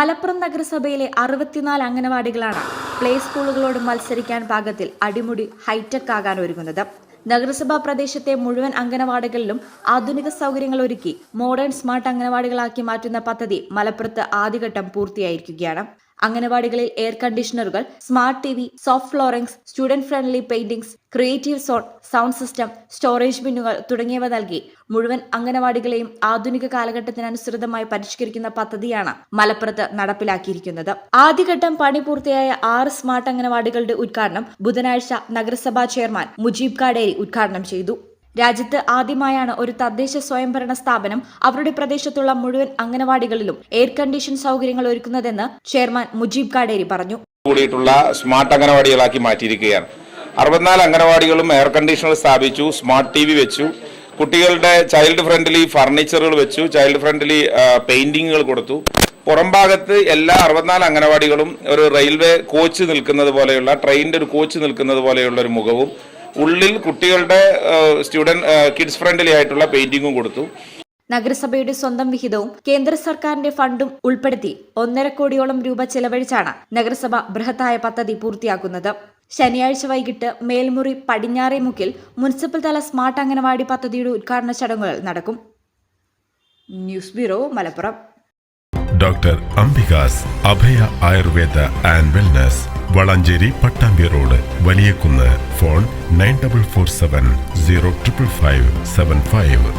മലപ്പുറം നഗരസഭയിലെ 64 അംഗനവാടികളാണ് പ്ലേ സ്കൂളുകളോട് മത്സരിക്കാൻ പാകത്തിൽ അടിമുടി ഹൈടെക് ആകാൻ ഒരുങ്ങുന്നത്. നഗരസഭാ പ്രദേശത്തെ മുഴുവൻ അംഗനവാടികളിലും ആധുനിക സൗകര്യങ്ങൾ ഒരുക്കി മോഡേൺ സ്മാർട്ട് അംഗനവാടികളാക്കി മാറ്റുന്ന പദ്ധതി മലപ്പുറത്ത് ആദ്യഘട്ടം പൂർത്തിയായിരിക്കുകയാണ്. അംഗനവാടികളിൽ എയർ കണ്ടീഷണറുകൾ, smart TV, soft floorings, student friendly paintings, creative zone, sound system, storage ബിന്നുകൾ തുടങ്ങിയവ നൽകി മുഴുവൻ അംഗനവാടികളെയും ആധുനിക കാലഘട്ടത്തിനനുസൃതമായി പരിഷ്കരിക്കുന്ന പദ്ധതിയാണ് മലപ്പുറത്ത് നടപ്പിലാക്കിയിരിക്കുന്നത്. ആദ്യഘട്ടം പണി പൂർത്തിയായ 6 സ്മാർട്ട് അംഗനവാടികളുടെ ഉദ്ഘാടനം ബുധനാഴ്ച നഗരസഭാ ചെയർമാൻ മുജീബ് കാടേരി ഉദ്ഘാടനം ചെയ്തു. രാജ്യത്ത് ആദ്യമായാണ് ഒരു തദ്ദേശ സ്വയംഭരണ സ്ഥാപനം അവരുടെ പ്രദേശത്തുള്ള മുഴുവൻ അംഗനവാടികളിലും എയർ കണ്ടീഷൻ സൗകര്യങ്ങൾ ഒരുക്കുന്നതെന്ന് ചെയർമാൻ മുജീബ് കാടേരി പറഞ്ഞു. കൂടിയിട്ടുള്ള സ്മാർട്ട് അംഗനവാടികളാക്കി മാറ്റിയിരിക്കുകയാണ്. 64 അംഗനവാടികളും എയർ കണ്ടീഷണർ സ്ഥാപിച്ചു, സ്മാർട്ട് ടി വി വെച്ചു, കുട്ടികളുടെ ചൈൽഡ് ഫ്രണ്ട്ലി ഫർണിച്ചറുകൾ വെച്ചു, ചൈൽഡ് ഫ്രണ്ട്ലി പെയിന്റിങ്ങുകൾ കൊടുത്തു. പുറംഭാഗത്ത് എല്ലാ 64 അംഗനവാടികളും ഒരു റെയിൽവേ കോച്ച് നിൽക്കുന്നത് പോലെയുള്ള, ട്രെയിനിന്റെ ഒരു കോച്ച് നിൽക്കുന്നത് പോലെയുള്ള ഒരു മുഖവും, ഉള്ളിൽ കുട്ടികളുടെ കിഡ്സ് ഫ്രണ്ട്ലി ആയിട്ടുള്ള പെയിന്റിങ്ങും കൊടുത്തു. നഗരസഭയുടെ സ്വന്തം വിഹിതവും കേന്ദ്ര സർക്കാരിന്റെ ഫണ്ടും ഉൾപ്പെടുത്തി 1.5 കോടിയോളം രൂപ ചെലവഴിച്ചാണ് നഗരസഭ ബൃഹത്തായ പദ്ധതി പൂർത്തിയാക്കുന്നത്. ശനിയാഴ്ച വൈകിട്ട് മേൽമുറി പടിഞ്ഞാറേമുക്കിൽ മുനിസിപ്പൽ തല സ്മാർട്ട് അംഗനവാടി പദ്ധതിയുടെ ഉദ്ഘാടന ചടങ്ങുകൾ നടക്കും. News bureau, Malappuram. Doctor Ambika's Abhaya Ayurveda and wellness, Valanchery Pattambi road, Valiyakunnu. Phone 9447 0555575.